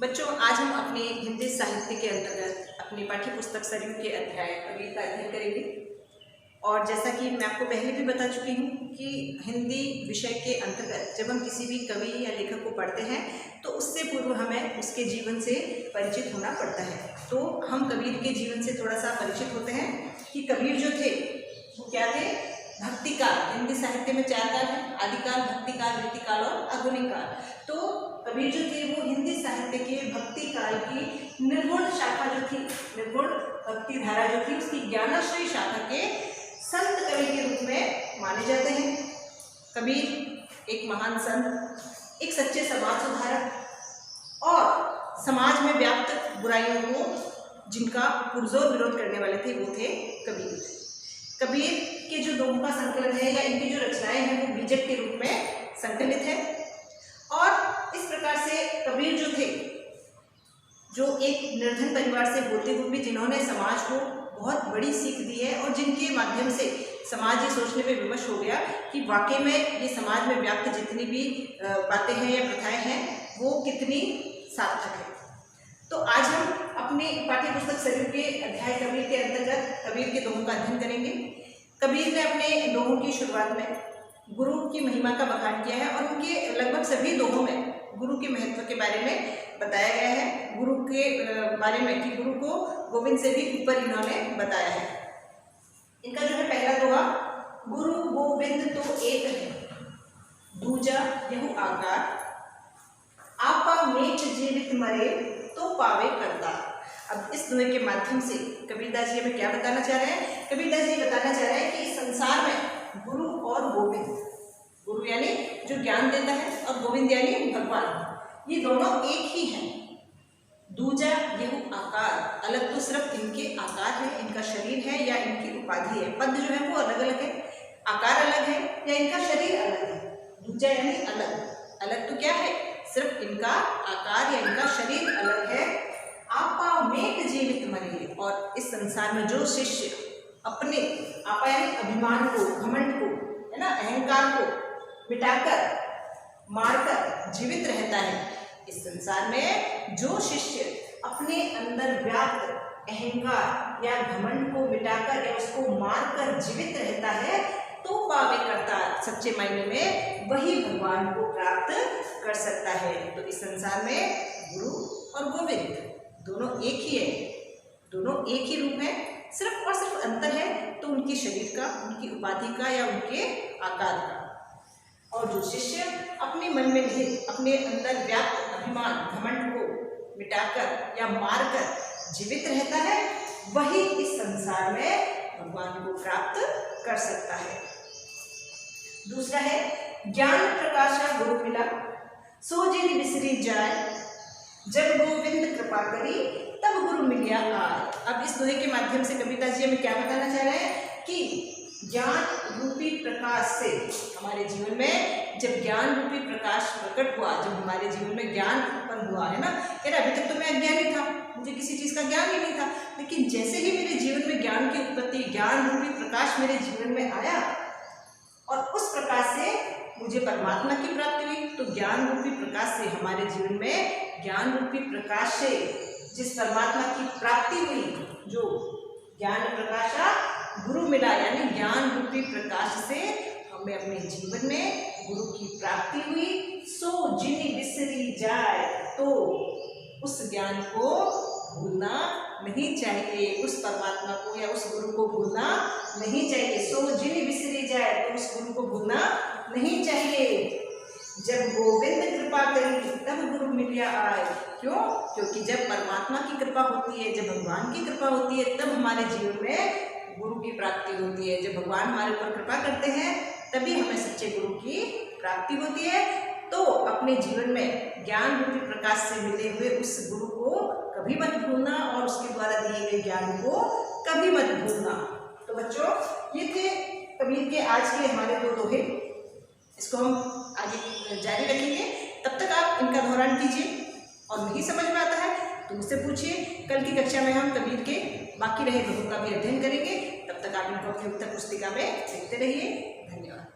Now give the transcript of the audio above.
बच्चों, आज हम अपने हिंदी साहित्य के अंतर्गत अपनी पाठ्य पुस्तक सरयू के अध्याय कबीर का अध्ययन करेंगे। और जैसा कि मैं आपको पहले भी बता चुकी हूँ कि हिंदी विषय के अंतर्गत जब हम किसी भी कवि या लेखक को पढ़ते हैं तो उससे पूर्व हमें उसके जीवन से परिचित होना पड़ता है। तो हम कबीर के जीवन से थोड़ा सा परिचित होते हैं कि कबीर जो थे वो क्या थे। भक्तिकाल, हिंदी साहित्य में 4 काल है: आदिकाल, भक्तिकाल, रीतिकाल और आधुनिक काल। तो कबीर जो थे वो हिंदी साहित्य के भक्ति काल की निर्गुण शाखा जो थी, निर्गुण भक्ति धारा जो थी, उसकी ज्ञानाश्रयी शाखा के संत कवि के रूप में माने जाते हैं। कबीर एक महान संत, एक सच्चे समाज सुधारक और समाज में व्याप्त बुराइयों को जिनका पुरजोर विरोध करने वाले थे वो थे कबीर। कबीर के जो दोहों का संकलन है या इनकी जो रचनाएं हैं वो बीजक के रूप में संकलित है। और इस प्रकार से कबीर जो थे, जो एक निर्धन परिवार से होते हुए भी जिन्होंने समाज को बहुत बड़ी सीख दी है और जिनके माध्यम से समाज ये सोचने पे विवश हो गया कि वाकई में ये समाज में व्याप्त जितनी भी बातें हैं या प्रथाएं हैं वो कितनी सार्थक है। तो आज हम अपने पाठ्य पुस्तक सरयू के अध्याय कबीर के अंतर्गत कबीर के दोहों का अध्ययन करेंगे। कबीर ने अपने दोहों की शुरुआत में गुरु की महिमा का बखान किया है और उनके लगभग सभी दोहों में गुरु के महत्व के बारे में बताया गया है। गुरु के बारे में कि गुरु को गोविंद से भी ऊपर इन्होंने बताया है। इनका जो है पहला दोहा: गुरु गोविंद तो एक है, दूजा यहु आकार, आपा मेट जीवित मरे तो पावे करता। अब इस दोहे के माध्यम से कबीरदास जी हमें क्या बताना चाह रहे हैं? कबीरदास जी बताना चाह रहे हैं कि इस संसार में गुरु और गोविंद, गुरु यानी जो ज्ञान देता है और गोविंद यानी भगवान, ये दोनों एक ही हैं। दूजा यहु आकार, अलग तो सिर्फ इनके आकार है, इनका शरीर है या इनकी उपाधि है। पद जो है वो अलग अलग है, आकार अलग है या इनका शरीर अलग है। दूजा यानी अलग, अलग तो क्या है, सिर्फ इनका आकार या इनका शरीर अलग है। आपा मेट जीवित मरे, और इस संसार में जो शिष्य अपने आपा यानी अभिमान को, घमंड को, है ना, अहंकार को मिटाकर, मारकर जीवित रहता है। इस संसार में जो शिष्य अपने अंदर व्याप्त अहंकार या घमंड को मिटाकर या उसको मारकर जीवित रहता है तो पावे करता, सच्चे मायने में वही भगवान को प्राप्त कर सकता है। तो इस संसार में गुरु और गोविंद दोनों एक ही है, दोनों एक ही रूप है, सिर्फ और सिर्फ अंतर है तो उनके शरीर का, उनकी उपाधि का या उनके आकार का। और जो शिष्य अपने मन में निहित, अपने अंदर व्याप्त अभिमान, घमंड को मिटाकर या मारकर जीवित रहता है, वही इस संसार में भगवान को प्राप्त कर सकता है। दूसरा है: ज्ञान प्रकाशा गुरु मिला, सो जिन बिसरी जाए, जब गोविंद कृपा करी तब गुरु मिलिया आए। अब इस दोहे के माध्यम से कबीरदास जी हमें क्या बताना चाह रहे हैं कि ज्ञान रूपी प्रकाश से हमारे जीवन में जब ज्ञान रूपी प्रकाश प्रकट हुआ, जब हमारे जीवन में ज्ञान उत्पन्न हुआ, है ना, कह रहे अभी तक तो मैं अज्ञानी था, मुझे किसी चीज़ का ज्ञान ही नहीं था, लेकिन जैसे ही मेरे जीवन में ज्ञान की उत्पत्ति, ज्ञान रूपी प्रकाश मेरे जीवन में आया और उस प्रकाश से मुझे परमात्मा की प्राप्ति हुई, तो ज्ञान रूपी प्रकाश से हमारे जीवन में, ज्ञान रूपी प्रकाश से जिस परमात्मा की प्राप्ति हुई, जो ज्ञान प्रकाशा गुरु मिला, यानी ज्ञान रूपी प्रकाश से हमें अपने जीवन में गुरु की प्राप्ति हुई। सो जिनि बिसरी जाए, तो उस ज्ञान को भूलना नहीं चाहिए, उस परमात्मा को या उस गुरु को भूलना नहीं चाहिए। सो जिनि बिसरी जाए, तो उस गुरु को भूलना नहीं चाहिए। जब गोविंद कृपा करी तब गुरु मिलिया आए। क्यों? क्योंकि जब परमात्मा की कृपा होती है, जब भगवान की कृपा होती है, तब हमारे जीवन में गुरु की प्राप्ति होती है। जब भगवान हमारे ऊपर कृपा करते हैं तभी हमें सच्चे गुरु की प्राप्ति होती है। तो अपने जीवन में ज्ञान रूपी प्रकाश से मिले हुए उस गुरु को कभी मत भूलना और उसके द्वारा दिए गए ज्ञान को कभी मत भूलना। तो बच्चों, ये थे कबीर के आज के हमारे 2 दोहे। इसको हम आगे जारी रखेंगे। तब तक आप इनका दोहरान कीजिए और नहीं समझ में आता है तो मुझसे पूछिए। कल की कक्षा में हम कबीर के बाकी रहे दोहों का भी अध्ययन करेंगे। तब तक आप इनको अपनी उत्तर पुस्तिका में लिखते रहिए। धन्यवाद।